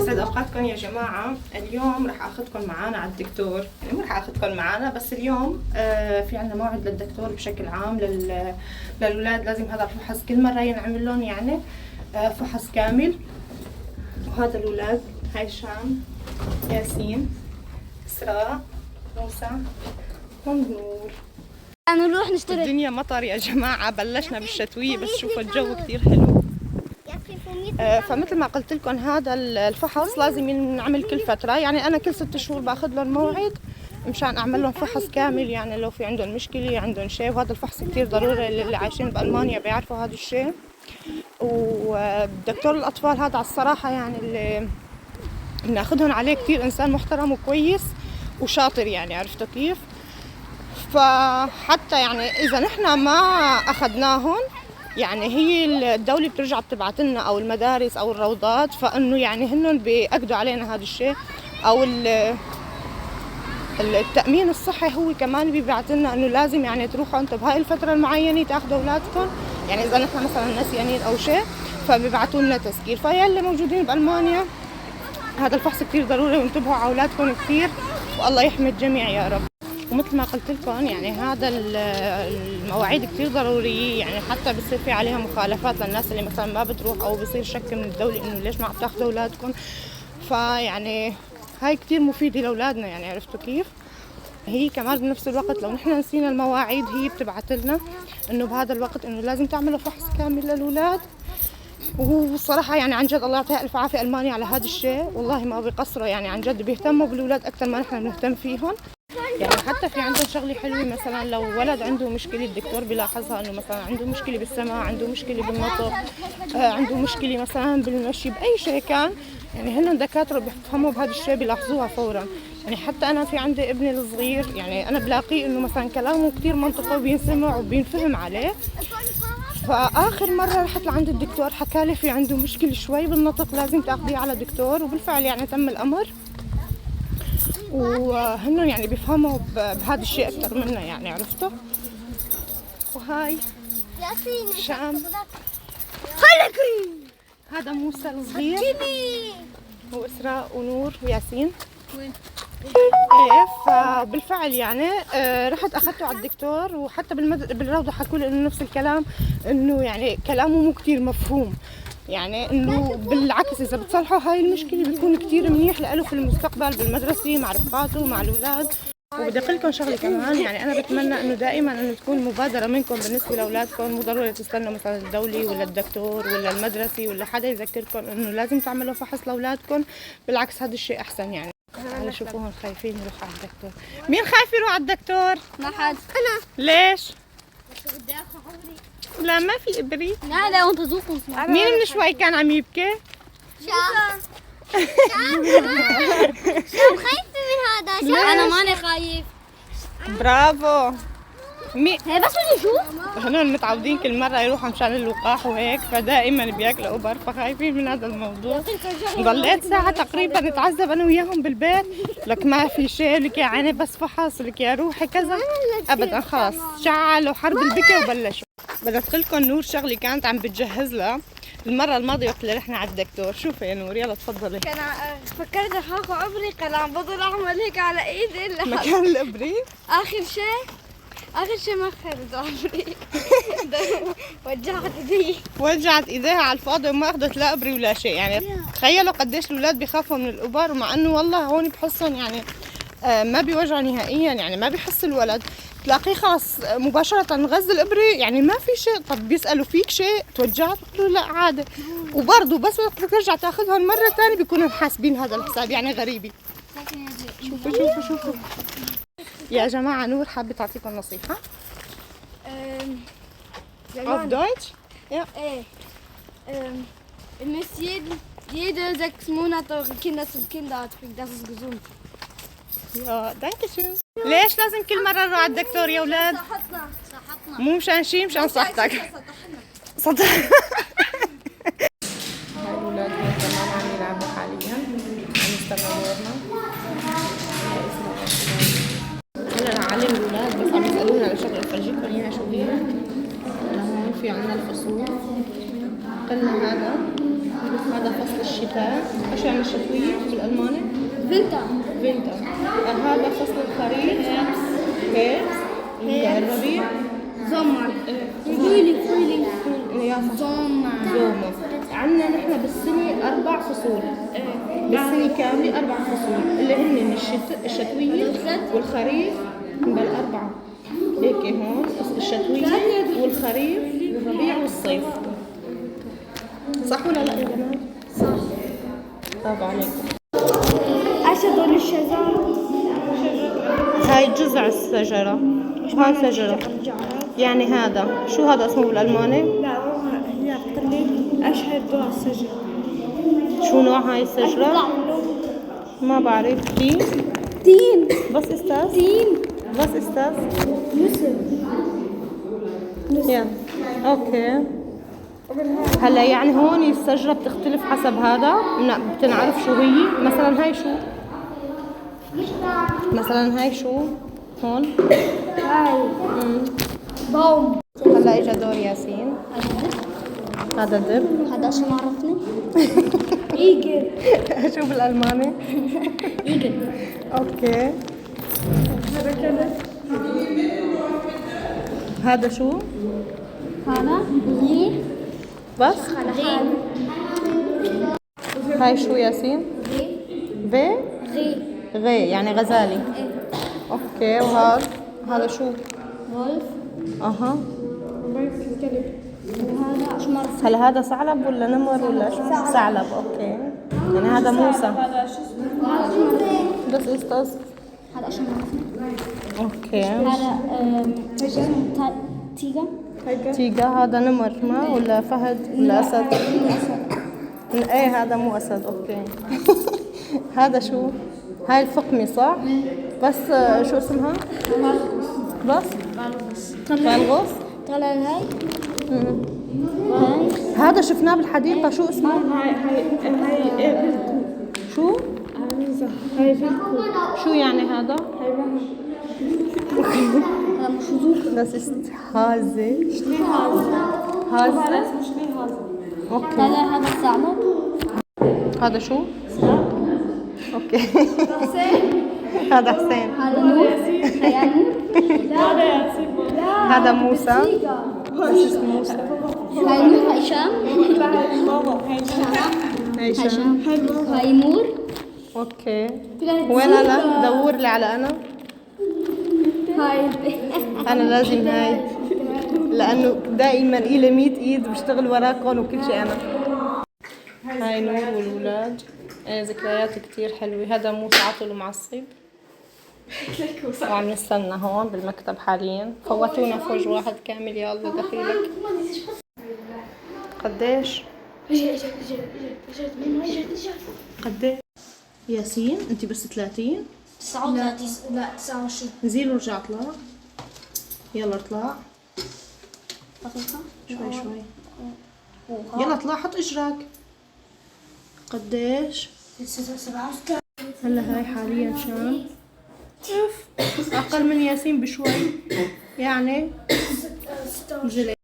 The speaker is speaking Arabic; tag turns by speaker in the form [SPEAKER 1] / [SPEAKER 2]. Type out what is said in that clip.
[SPEAKER 1] يسعد اوقاتكم يا جماعه. اليوم راح اخذكم معانا على الدكتور، يعني مو راح اخذكم معانا بس اليوم في عندنا موعد للدكتور بشكل عام للاولاد. لازم هذا الفحص كل مره ينعمل لهم، يعني فحص كامل. وهذا الاولاد، هاي شام، ياسين، اسراء، موسى ونور.
[SPEAKER 2] نروح نشتري.
[SPEAKER 1] الدنيا مطر يا جماعه، بلشنا بالشتويه بس شوفوا الجو كثير حلو. فمثل ما قلت لكم هذا الفحص لازم ينعمل كل فترة، يعني أنا كل 6 شهور باخذ لهم موعد مشان أعمل لهم فحص كامل، يعني لو في عندهم مشكلة عندهم شيء. وهذا الفحص كتير ضروري، اللي عايشين بألمانيا بيعرفوا هذا الشيء. ودكتور الأطفال هذا على الصراحة يعني اللي بناخذهم عليه كتير إنسان محترم وكويس وشاطر، يعني عرفتوا كيف. فحتى يعني إذا نحن ما أخذناهم، يعني هي الدولة بترجع بتبعت لنا أو المدارس أو الروضات، فإنه يعني هن بيأكدوا علينا هذا الشيء. أو التأمين الصحي هو كمان بيبعت لنا إنه لازم يعني تروحوا أنتم بهاي الفترة المعينة تاخذوا أولادكم، يعني إذا نحن مثلا نسيانين أو شيء فبيبعتوا لنا تذكير. فيا اللي موجودين بألمانيا هذا الفحص كتير ضروري، وانتبهوا على أولادكم كتير، والله يحمي الجميع يا رب. ومثل ما قلت لكم يعني هذا المواعيد كتير ضرورية، يعني حتى بصير في عليها مخالفات للناس اللي مثلا ما بتروح، او بصير شك من الدولة انه ليش ما عم تاخذوا اولادكم. فيعني هاي كتير مفيدة لاولادنا، يعني عرفتوا كيف. هي كمان بنفس الوقت لو نحن نسينا المواعيد هي بتبعت لنا انه بهذا الوقت انه لازم تعملوا فحص كامل للاولاد. والصراحة يعني عن جد الله يعطيها ألف عافية ألمانيا على هذا الشيء، والله ما بيقصروا، يعني عن جد بيهتموا بالأولاد أكثر ما نحن بنهتم فيهم. يعني حتى في عندهم شغلة حلوة، مثلا لو ولد عنده مشكلة الدكتور بيلاحظها، انه مثلا عنده مشكلة بالسمع، عنده مشكلة بالنطق، عنده مشكلة مثلا بالمشي، بأي شيء كان، يعني هن الدكاترة بيفهموا بهذا الشيء بيلاحظوها فورا. يعني حتى أنا في عندي ابني الصغير، يعني أنا بلاقيه إنه مثلا كلامه كتير منطقي وبينسمع وبينفهم عليه. فآخر مرة رحت لعند الدكتور حكالي في عنده مشكلة شوي بالنطق، لازم تاخذيه على دكتور، وبالفعل يعني تم الأمر. وهن يعني بيفهموا بهذا الشيء أكثر منا، يعني عرفتوا. وهاي شام، هذا موسى الصغير، وإسراء ونور وياسين. ايه فبالفعل يعني رحت اخذته على الدكتور، وحتى بالروضه حكوا لي انه نفس الكلام، انه يعني كلامه مو كثير مفهوم، يعني انه بالعكس اذا بتصلحوا هاي المشكله بيكون كثير منيح له في المستقبل بالمدرسه مع رفقاته مع الاولاد. وبدي اقول لكم شغله كمان، يعني انا بتمنى انه دائما انه تكون مبادره منكم بالنسبه لاولادكم، مو ضروري تستنوا مثلا الدوله ولا الدكتور ولا المدرسه ولا حدا يذكركم انه لازم تعملوا فحص لاولادكم. بالعكس هذا الشيء احسن. يعني هلا شوفوهم خايفين يروحوا على الدكتور. مين خايف يروح على الدكتور؟
[SPEAKER 2] ما حد. انا.
[SPEAKER 1] ليش؟
[SPEAKER 2] بس بدي اخذ عمري.
[SPEAKER 1] لا ما في ابري.
[SPEAKER 2] لا وانت ذوقهم.
[SPEAKER 1] مين من شوي كان عم يبكي؟
[SPEAKER 2] شام. شام خايفة من هذا. شام انا ماني خايف.
[SPEAKER 1] برافو.
[SPEAKER 2] هي بس بدي اشوف.
[SPEAKER 1] هنون متعودين كل مرة يروحوا مشان اللقاح وهيك، فدائما بياكلوا اوبر، فخايفين من هذا الموضوع. ضليت ساعة تقريبا نتعذب انا وياهم بالبيت، لك ما في شيء، لك يا عيني بس فحص، لك يا روحي كذا. ابدا خلص شعلوا حرب البكي وبلشوا. بدي اقول لكم نور شغلي كانت عم بتجهز لها المرة الماضية وقت اللي رحنا على الدكتور. شوفي يا نور، يلا تفضلي.
[SPEAKER 2] كان فكرت اخذ عمري، كان عم بضل اعمل هيك على ايدي
[SPEAKER 1] مكان الابري.
[SPEAKER 2] اخر شيء ما اخذت عمري.
[SPEAKER 1] وجعت ايديها على الفاضي وما اخذت لا ابري ولا شيء. يعني تخيلوا قديش الاولاد بيخافوا من الابر، ومع انه والله هون بحسهم يعني ما بيوجعوا نهائيا، يعني ما بيحس الولد، تلاقيه خلاص مباشرة غز الابري، يعني ما في شيء. طب بيسألوا فيك شيء توجعت؟ بقولوا لا عادي. وبرضه بس وقت ترجع تاخذهم مرة ثانية بيكونوا حاسبين هذا الحساب، يعني غريبة. شوفوا يا جماعة، نور حابة تعطيكم نصيحة. Auf Deutsch? Ja.
[SPEAKER 2] Ihr müsst jede 6 Monate eure Kinder zum Kinderarzt bringen, das ist gesund.
[SPEAKER 1] Ja, danke schön. ليش لازم كل مرة نروح على الدكتور يا أولاد؟
[SPEAKER 2] صحتنا.
[SPEAKER 1] مو مشان شيء، مشان صحتك. صدق. هاي الأولاد كمان عم يلعبوا حاليا، عم يستنوا دورنا. هلا رح أعلم الأولاد، بس عم يسألونا على شغلة فرجيكم إياها شو هي. هون في عنا الفصول، قلنا هذا فصل الشتاء. ايش يعني الشتوية بالألماني؟
[SPEAKER 2] فينتر.
[SPEAKER 1] فينتر. هذا فصل الخريف. هيربس. الربيع.
[SPEAKER 2] زمر. فريلينج.
[SPEAKER 1] يا صح. زومر. عندنا نحن بالسنة 4 فصول. بالسنة كاملة 4 فصول اللي هن الشتوية والخريف بالأربعة. هيك هون الشتوية والخريف والربيع والصيف. صح ولا لا يا بنات؟
[SPEAKER 2] صح.
[SPEAKER 1] برافو عليكم.
[SPEAKER 2] ايش هذول الشجر؟
[SPEAKER 1] هاي جذع الشجرة. هاي شجرة. يعني هذا شو هذا اسمه بالألماني؟
[SPEAKER 2] لا هي بتقلي ايش هذول الشجر؟
[SPEAKER 1] شو نوع هاي الشجرة؟ ما بعرف.
[SPEAKER 2] تين.
[SPEAKER 1] بس استاذ.
[SPEAKER 2] تين.
[SPEAKER 1] بس استاذ.
[SPEAKER 2] نسر.
[SPEAKER 1] يلا اوكي. هلا يعني هون الشجرة بتختلف حسب هذا، بتنعرف شو هي. مثلا هاي شو؟ مثلا هاي شو؟ هون
[SPEAKER 2] هاي بوم.
[SPEAKER 1] هلا اجا دور ياسين. هذا دب.
[SPEAKER 2] هذا شو عرفني؟ ايجل.
[SPEAKER 1] شو بالألماني؟
[SPEAKER 2] ايجل.
[SPEAKER 1] اوكي.
[SPEAKER 2] هذا كلب.
[SPEAKER 1] هذا شو؟
[SPEAKER 2] هذا غي.
[SPEAKER 1] بس
[SPEAKER 2] غي.
[SPEAKER 1] هاي شو ياسين؟
[SPEAKER 2] غي.
[SPEAKER 1] في
[SPEAKER 2] غي.
[SPEAKER 1] غي يعني غزالي. اوكي. هذا شو؟
[SPEAKER 2] ولف.
[SPEAKER 1] اها.
[SPEAKER 2] وهذا اشمر.
[SPEAKER 1] هلا هذا ثعلب ولا نمر ولا شو؟ ثعلب. اوكي. يعني هذا موسى. بس استاذ.
[SPEAKER 2] هذا اشمر.
[SPEAKER 1] اوكي.
[SPEAKER 2] هذا تيجا.
[SPEAKER 1] تيجا. هذا نمر ما ولا فهد ولا اسد؟ ايه هذا مو اسد. اوكي. هذا شو؟ هاي الفقمة صح؟ بس شو اسمها؟ بس بلغص.
[SPEAKER 2] طلع هاي.
[SPEAKER 1] هاي هذا شفناه بالحديقة. شو اسمه؟
[SPEAKER 3] هاي
[SPEAKER 1] شو؟
[SPEAKER 3] هاي فيلكو.
[SPEAKER 1] شو يعني هذا؟
[SPEAKER 2] هذا مشذوف.
[SPEAKER 1] بس هازة.
[SPEAKER 3] شلي هذا؟
[SPEAKER 1] هازة.
[SPEAKER 3] اسمه شلي هذا؟
[SPEAKER 1] اوكي.
[SPEAKER 2] هذا الثعلب.
[SPEAKER 1] هذا شو؟ اوكي. هذا حسين.
[SPEAKER 2] هذا نور. هاي نور.
[SPEAKER 3] هذا ياسين.
[SPEAKER 1] هذا موسى. ايش اسمه موسى؟
[SPEAKER 2] هاي نور. هاي شام.
[SPEAKER 3] هاي ماما. هاي
[SPEAKER 1] هاي شام.
[SPEAKER 2] هاي نور.
[SPEAKER 1] اوكي. وين انا؟ دور لي على انا.
[SPEAKER 2] هاي
[SPEAKER 1] انا لازم هاي لانه دائما الي 100 ايد بشتغل وراكم وكل شيء انا. هاي نور والولاد. ذكريات كتير حلوة. هذا موسى عطل معصب وعم نستنى هون بالمكتب حاليا. فوتونا فوج واحد كامل. يا الله دخيلك. قديش؟ قديش؟ ياسين انت بس 30؟
[SPEAKER 2] 39. لا 29.
[SPEAKER 1] نزيل ورجع اطلع. يلا اطلع
[SPEAKER 2] دقيقة.
[SPEAKER 1] شوي شوي. يلا اطلع حط اجرك. قديش؟
[SPEAKER 2] 67.
[SPEAKER 1] هلا هاي حاليا شام. اقل من ياسين بشوي يعني. نزلت.